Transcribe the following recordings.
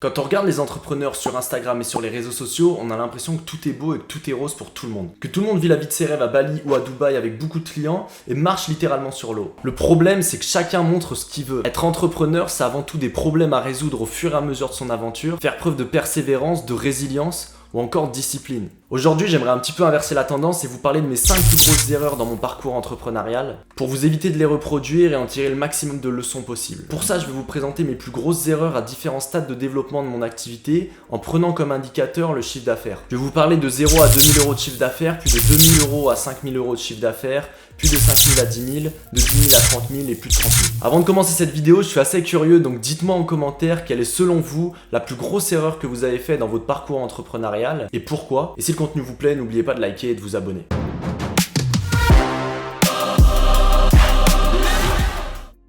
Quand on regarde les entrepreneurs sur Instagram et sur les réseaux sociaux, on a l'impression que tout est beau et que tout est rose pour tout le monde. Que tout le monde vit la vie de ses rêves à Bali ou à Dubaï avec beaucoup de clients et marche littéralement sur l'eau. Le problème, c'est que chacun montre ce qu'il veut. Être entrepreneur, c'est avant tout des problèmes à résoudre au fur et à mesure de son aventure, faire preuve de persévérance, de résilience ou encore de discipline. Aujourd'hui, j'aimerais un petit peu inverser la tendance et vous parler de mes 5 plus grosses erreurs dans mon parcours entrepreneurial pour vous éviter de les reproduire et en tirer le maximum de leçons possibles. Pour ça, je vais vous présenter mes plus grosses erreurs à différents stades de développement de mon activité en prenant comme indicateur le chiffre d'affaires. Je vais vous parler de 0 à 2000 euros de chiffre d'affaires, puis de 2000 euros à 5000 euros de chiffre d'affaires, puis de 5000 à 10 000, de 10 000 à 30 000 et plus de 30 000. Avant de commencer cette vidéo, je suis assez curieux, donc dites-moi en commentaire quelle est selon vous la plus grosse erreur que vous avez faite dans votre parcours entrepreneurial et pourquoi. Et si le contenu vous plaît, n'oubliez pas de liker et de vous abonner.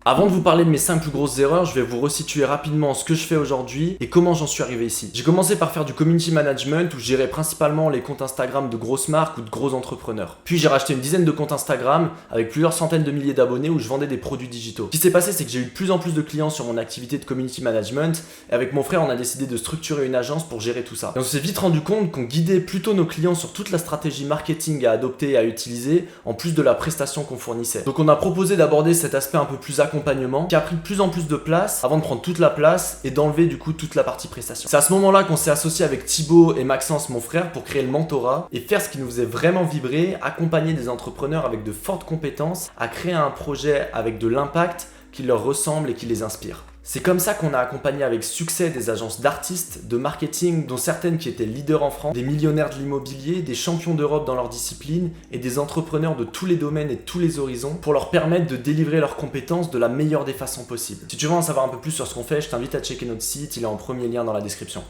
Avant de vous parler de mes 5 plus grosses erreurs, je vais vous resituer rapidement ce que je fais aujourd'hui et comment j'en suis arrivé ici. J'ai commencé par faire du community management où je gérais principalement les comptes Instagram de grosses marques ou de gros entrepreneurs. Puis j'ai racheté une dizaine de comptes Instagram avec plusieurs centaines de milliers d'abonnés où je vendais des produits digitaux. Ce qui s'est passé, c'est que j'ai eu de plus en plus de clients sur mon activité de community management et avec mon frère, on a décidé de structurer une agence pour gérer tout ça. Et on s'est vite rendu compte qu'on guidait plutôt nos clients sur toute la stratégie marketing à adopter et à utiliser en plus de la prestation qu'on fournissait. Donc on a proposé d'aborder cet aspect un peu plus accompagnement qui a pris de plus en plus de place avant de prendre toute la place et d'enlever du coup toute la partie prestation. C'est à ce moment-là qu'on s'est associé avec Thibaut et Maxence, mon frère, pour créer le mentorat et faire ce qui nous faisait vraiment vibrer, accompagner des entrepreneurs avec de fortes compétences à créer un projet avec de l'impact qui leur ressemble et qui les inspire. C'est comme ça qu'on a accompagné avec succès des agences d'artistes, de marketing, dont certaines qui étaient leaders en France, des millionnaires de l'immobilier, des champions d'Europe dans leur discipline et des entrepreneurs de tous les domaines et tous les horizons pour leur permettre de délivrer leurs compétences de la meilleure des façons possibles. Si tu veux en savoir un peu plus sur ce qu'on fait, je t'invite à checker notre site, il est en premier lien dans la description.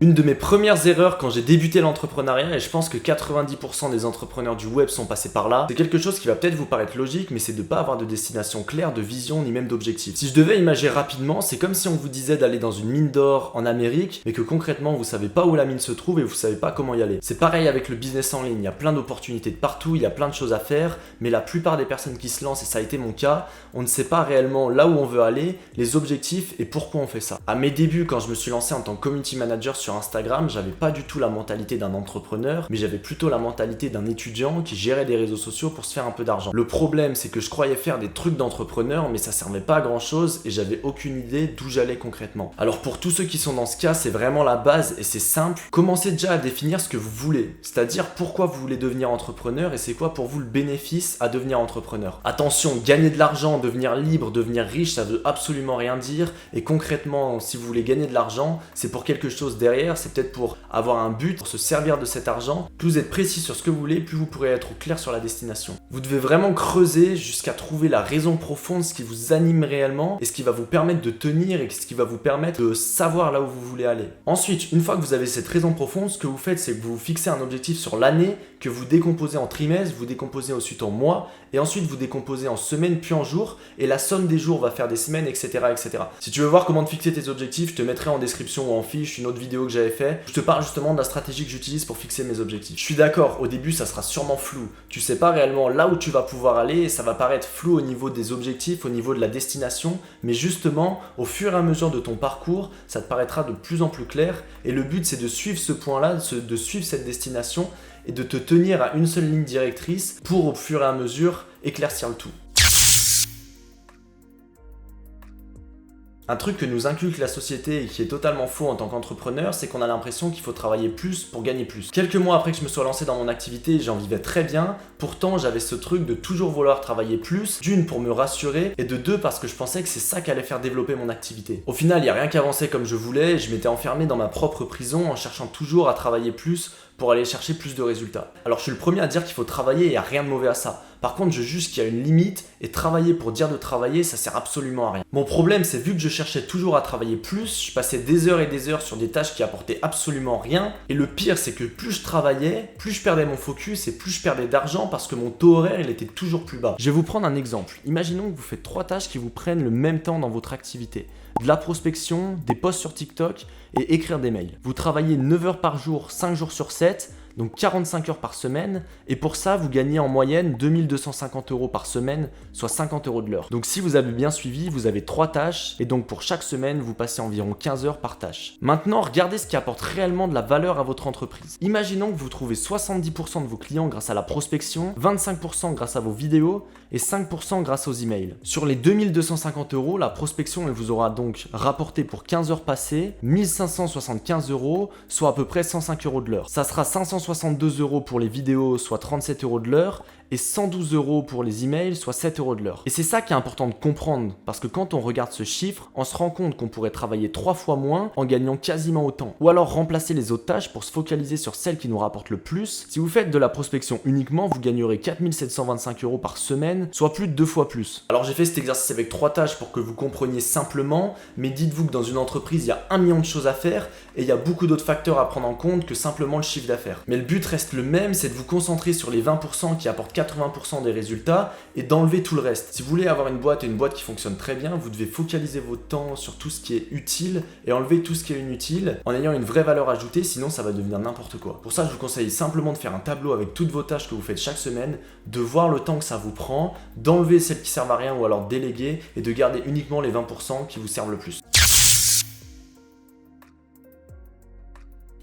Une de mes premières erreurs quand j'ai débuté l'entrepreneuriat, et je pense que 90% des entrepreneurs du web sont passés par là, c'est quelque chose qui va peut-être vous paraître logique, mais c'est de ne pas avoir de destination claire, de vision, ni même d'objectif. Si je devais imaginer rapidement, c'est comme si on vous disait d'aller dans une mine d'or en Amérique, mais que concrètement vous savez pas où la mine se trouve et vous savez pas comment y aller. C'est pareil avec le business en ligne, il y a plein d'opportunités de partout, il y a plein de choses à faire, mais la plupart des personnes qui se lancent, et ça a été mon cas, on ne sait pas réellement là où on veut aller, les objectifs et pourquoi on fait ça. À mes débuts, quand je me suis lancé en tant que community manager sur Instagram, j'avais pas du tout la mentalité d'un entrepreneur, mais j'avais plutôt la mentalité d'un étudiant qui gérait des réseaux sociaux pour se faire un peu d'argent. Le problème, c'est que je croyais faire des trucs d'entrepreneur, mais ça servait pas à grand chose et j'avais aucune idée d'où j'allais concrètement. Alors pour tous ceux qui sont dans ce cas, c'est vraiment la base et c'est simple. Commencez déjà à définir ce que vous voulez, c'est-à-dire pourquoi vous voulez devenir entrepreneur et c'est quoi pour vous le bénéfice à devenir entrepreneur. Attention, gagner de l'argent, devenir libre, devenir riche, ça veut absolument rien dire et concrètement, si vous voulez gagner de l'argent, c'est pour quelque chose derrière, c'est peut-être pour avoir un but, pour se servir de cet argent. Plus vous êtes précis sur ce que vous voulez, plus vous pourrez être au clair sur la destination. Vous devez vraiment creuser jusqu'à trouver la raison profonde, ce qui vous anime réellement et ce qui va vous permettre de tenir et ce qui va vous permettre de savoir là où vous voulez aller. Ensuite, une fois que vous avez cette raison profonde, ce que vous faites, c'est que vous vous fixez un objectif sur l'année que vous décomposez en trimestres, vous décomposez ensuite en mois et ensuite vous décomposez en semaines puis en jours et la somme des jours va faire des semaines, etc., etc. Si tu veux voir comment te fixer tes objectifs, je te mettrai en description ou en fiche une autre vidéo que j'avais fait. Je te parle justement de la stratégie que j'utilise pour fixer mes objectifs. Je suis d'accord, au début ça sera sûrement flou. Tu sais pas réellement là où tu vas pouvoir aller et ça va paraître flou au niveau des objectifs, au niveau de la destination, mais justement au fur et à mesure de ton parcours, ça te paraîtra de plus en plus clair et le but c'est de suivre ce point-là, de suivre cette destination et de te tenir à une seule ligne directrice pour au fur et à mesure éclaircir le tout. Un truc que nous inculque la société et qui est totalement faux en tant qu'entrepreneur, c'est qu'on a l'impression qu'il faut travailler plus pour gagner plus. Quelques mois après que je me sois lancé dans mon activité, j'en vivais très bien. Pourtant, j'avais ce truc de toujours vouloir travailler plus, d'une pour me rassurer et de deux parce que je pensais que c'est ça qui allait faire développer mon activité. Au final, il n'y a rien qui avançait comme je voulais, je m'étais enfermé dans ma propre prison en cherchant toujours à travailler plus pour aller chercher plus de résultats. Alors je suis le premier à dire qu'il faut travailler et il n'y a rien de mauvais à ça. Par contre, je juge qu'il y a une limite et travailler pour dire de travailler, ça sert absolument à rien. Mon problème, c'est vu que je cherchais toujours à travailler plus, je passais des heures et des heures sur des tâches qui apportaient absolument rien. Et le pire, c'est que plus je travaillais, plus je perdais mon focus et plus je perdais d'argent parce que mon taux horaire, il était toujours plus bas. Je vais vous prendre un exemple. Imaginons que vous faites 3 tâches qui vous prennent le même temps dans votre activité. De la prospection, des posts sur TikTok et écrire des mails. Vous travaillez 9 heures par jour, 5 jours sur 7, donc 45 heures par semaine, et pour ça, vous gagnez en moyenne 2250 € par semaine, soit 50 € de l'heure. Donc si vous avez bien suivi, vous avez 3 tâches, et donc pour chaque semaine, vous passez environ 15 heures par tâche. Maintenant, regardez ce qui apporte réellement de la valeur à votre entreprise. Imaginons que vous trouvez 70% de vos clients grâce à la prospection, 25% grâce à vos vidéos, et 5% grâce aux emails. Sur les 2250 €, la prospection elle vous aura donc rapporté pour 15 heures passées 1575 €, soit à peu près 105 € de l'heure. Ça sera 562 € pour les vidéos, soit 37 € de l'heure, et 112 € pour les emails, soit 7 € de l'heure. Et c'est ça qui est important de comprendre, parce que quand on regarde ce chiffre, on se rend compte qu'on pourrait travailler 3 fois moins en gagnant quasiment autant. Ou alors remplacer les autres tâches pour se focaliser sur celles qui nous rapportent le plus. Si vous faites de la prospection uniquement, vous gagnerez 4725 € par semaine, soit plus de 2 fois plus. Alors j'ai fait cet exercice avec 3 tâches pour que vous compreniez simplement, mais dites-vous que dans une entreprise, il y a 1 million de choses à faire et il y a beaucoup d'autres facteurs à prendre en compte que simplement le chiffre d'affaires. Mais le but reste le même, c'est de vous concentrer sur les 20% qui apportent 80% des résultats et d'enlever tout le reste. Si vous voulez avoir une boîte et une boîte qui fonctionne très bien, vous devez focaliser votre temps sur tout ce qui est utile et enlever tout ce qui est inutile en ayant une vraie valeur ajoutée, sinon ça va devenir n'importe quoi. Pour ça, je vous conseille simplement de faire un tableau avec toutes vos tâches que vous faites chaque semaine, de voir le temps que ça vous prend, d'enlever celles qui servent à rien ou alors déléguer et de garder uniquement les 20% qui vous servent le plus.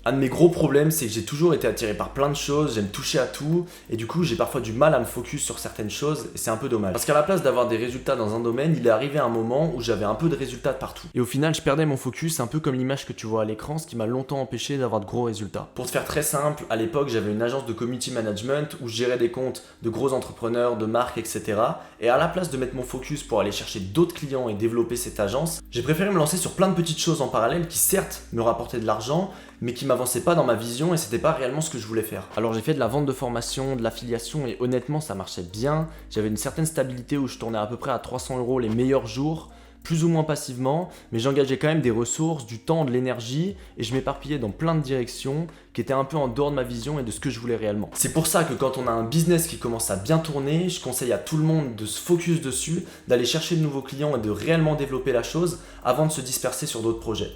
Un de mes gros problèmes, c'est que j'ai toujours été attiré par plein de choses, j'aime toucher à tout, et du coup j'ai parfois du mal à me focus sur certaines choses, et c'est un peu dommage. Parce qu'à la place d'avoir des résultats dans un domaine, il est arrivé un moment où j'avais un peu de résultats de partout. Et au final, je perdais mon focus, un peu comme l'image que tu vois à l'écran, ce qui m'a longtemps empêché d'avoir de gros résultats. Pour te faire très simple, à l'époque j'avais une agence de community management où je gérais des comptes de gros entrepreneurs, de marques, etc. Et à la place de mettre mon focus pour aller chercher d'autres clients et développer cette agence, j'ai préféré me lancer sur plein de petites choses en parallèle qui certes me rapportaient de l'argent, mais qui m'avançait pas dans ma vision et c'était pas réellement ce que je voulais faire. Alors j'ai fait de la vente de formation, de l'affiliation et honnêtement ça marchait bien. J'avais une certaine stabilité où je tournais à peu près à 300 € les meilleurs jours, plus ou moins passivement, mais j'engageais quand même des ressources, du temps, de l'énergie et je m'éparpillais dans plein de directions qui étaient un peu en dehors de ma vision et de ce que je voulais réellement. C'est pour ça que quand on a un business qui commence à bien tourner, je conseille à tout le monde de se focus dessus, d'aller chercher de nouveaux clients et de réellement développer la chose avant de se disperser sur d'autres projets.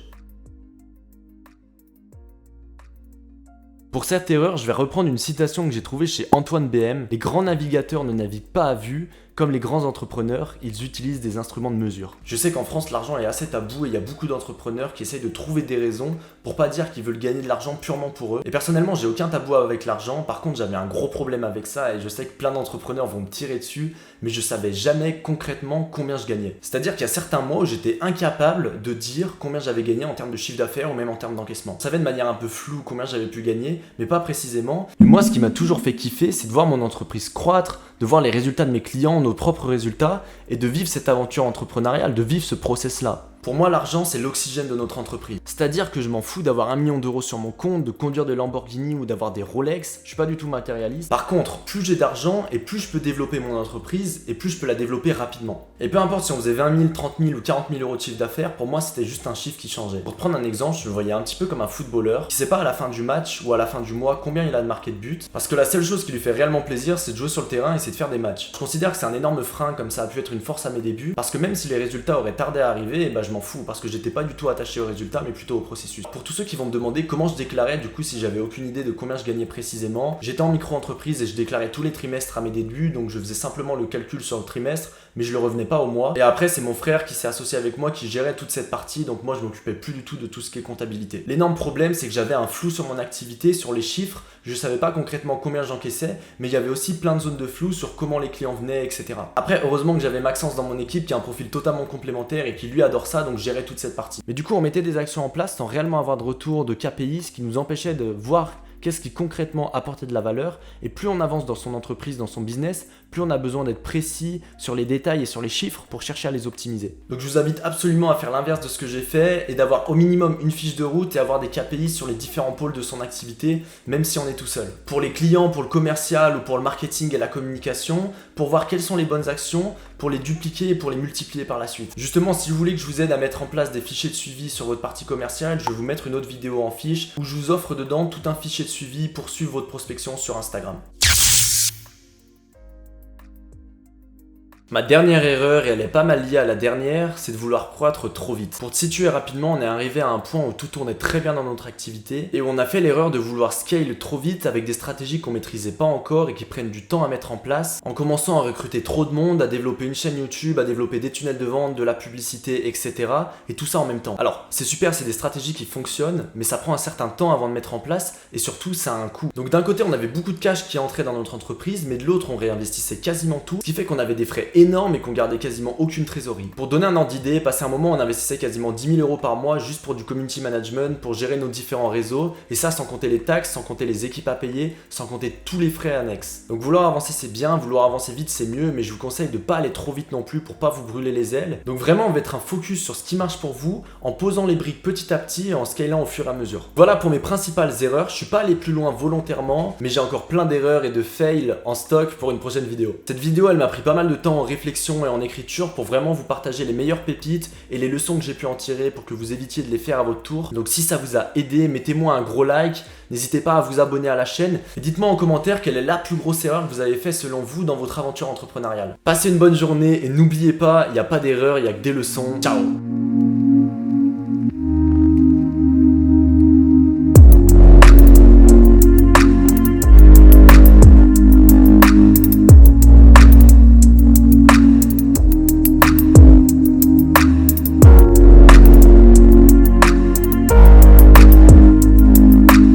Pour cette erreur, je vais reprendre une citation que j'ai trouvée chez Antoine BM. Les grands navigateurs ne naviguent pas à vue, comme les grands entrepreneurs, ils utilisent des instruments de mesure. Je sais qu'en France, l'argent est assez tabou et il y a beaucoup d'entrepreneurs qui essayent de trouver des raisons pour pas dire qu'ils veulent gagner de l'argent purement pour eux. Et personnellement, j'ai aucun tabou avec l'argent. Par contre, j'avais un gros problème avec ça et je sais que plein d'entrepreneurs vont me tirer dessus, mais je savais jamais concrètement combien je gagnais. C'est-à-dire qu'il y a certains mois où j'étais incapable de dire combien j'avais gagné en termes de chiffre d'affaires ou même en termes d'encaissement. Je savais de manière un peu floue combien j'avais pu gagner, mais pas précisément. Et moi, ce qui m'a toujours fait kiffer, c'est de voir mon entreprise croître, de voir les résultats de mes clients, nos propres résultats, et de vivre cette aventure entrepreneuriale, de vivre ce process-là. Pour moi, l'argent, c'est l'oxygène de notre entreprise. C'est-à-dire que je m'en fous d'avoir 1 million d'euros sur mon compte, de conduire des Lamborghini ou d'avoir des Rolex. Je suis pas du tout matérialiste. Par contre, plus j'ai d'argent et plus je peux développer mon entreprise et plus je peux la développer rapidement. Et peu importe si on faisait 20 000, 30 000 ou 40 000 € de chiffre d'affaires, pour moi, c'était juste un chiffre qui changeait. Pour te prendre un exemple, je me voyais un petit peu comme un footballeur qui sait pas à la fin du match ou à la fin du mois combien il a de marqué de buts. Parce que la seule chose qui lui fait réellement plaisir, c'est de jouer sur le terrain et c'est de faire des matchs. Je considère que c'est un énorme frein comme ça a pu être une force à mes débuts. Parce que même si les résultats auraient tardé à arriver, je m'en fous parce que j'étais pas du tout attaché aux résultats mais plutôt au processus. Pour tous ceux qui vont me demander comment je déclarais du coup si j'avais aucune idée de combien je gagnais précisément, j'étais en micro-entreprise et je déclarais tous les trimestres à mes débuts, donc je faisais simplement le calcul sur le trimestre mais je le revenais pas au mois. Et après c'est mon frère qui s'est associé avec moi qui gérait toute cette partie, donc moi je m'occupais plus du tout de tout ce qui est comptabilité. L'énorme problème c'est que j'avais un flou sur mon activité, sur les chiffres, je savais pas concrètement combien j'encaissais, mais il y avait aussi plein de zones de flou sur comment les clients venaient, etc. Après heureusement que j'avais Maxence dans mon équipe qui a un profil totalement complémentaire et qui lui adore ça, donc je gérais toute cette partie. Mais du coup on mettait des actions en place sans réellement avoir de retour de KPI, ce qui nous empêchait de voir qu'est-ce qui concrètement apportait de la valeur. Et plus on avance dans son entreprise, dans son business, plus on a besoin d'être précis sur les détails et sur les chiffres pour chercher à les optimiser. Donc je vous invite absolument à faire l'inverse de ce que j'ai fait et d'avoir au minimum une fiche de route et avoir des KPI sur les différents pôles de son activité, même si on est tout seul. Pour les clients, pour le commercial ou pour le marketing et la communication, pour voir quelles sont les bonnes actions, pour les dupliquer et pour les multiplier par la suite. Justement, si vous voulez que je vous aide à mettre en place des fichiers de suivi sur votre partie commerciale, je vais vous mettre une autre vidéo en fiche où je vous offre dedans tout un fichier de suivi pour suivre votre prospection sur Instagram. Ma dernière erreur, et elle est pas mal liée à la dernière, c'est de vouloir croître trop vite. Pour te situer rapidement, on est arrivé à un point où tout tournait très bien dans notre activité et où on a fait l'erreur de vouloir scale trop vite avec des stratégies qu'on maîtrisait pas encore et qui prennent du temps à mettre en place, en commençant à recruter trop de monde, à développer une chaîne YouTube, à développer des tunnels de vente, de la publicité, etc. Et tout ça en même temps. Alors, c'est super, c'est des stratégies qui fonctionnent, mais ça prend un certain temps avant de mettre en place et surtout, ça a un coût. Donc d'un côté, on avait beaucoup de cash qui entrait dans notre entreprise, mais de l'autre, on réinvestissait quasiment tout, ce qui fait qu'on avait des frais énormes et qu'on gardait quasiment aucune trésorerie. Pour donner un ordre d'idée, passé un moment, on investissait quasiment 10 000 € par mois juste pour du community management, pour gérer nos différents réseaux, et ça sans compter les taxes, sans compter les équipes à payer, sans compter tous les frais annexes. Donc vouloir avancer c'est bien, vouloir avancer vite c'est mieux, mais je vous conseille de pas aller trop vite non plus pour pas vous brûler les ailes. Donc vraiment, on va mettre un focus sur ce qui marche pour vous, en posant les briques petit à petit et en scalant au fur et à mesure. Voilà pour mes principales erreurs. Je suis pas allé plus loin volontairement, mais j'ai encore plein d'erreurs et de fails en stock pour une prochaine vidéo. Cette vidéo, elle m'a pris pas mal de temps en réflexion et en écriture pour vraiment vous partager les meilleures pépites et les leçons que j'ai pu en tirer pour que vous évitiez de les faire à votre tour. Donc si ça vous a aidé, mettez-moi un gros like, n'hésitez pas à vous abonner à la chaîne et dites-moi en commentaire quelle est la plus grosse erreur que vous avez fait selon vous dans votre aventure entrepreneuriale. Passez une bonne journée et n'oubliez pas, il n'y a pas d'erreur, il n'y a que des leçons. Ciao!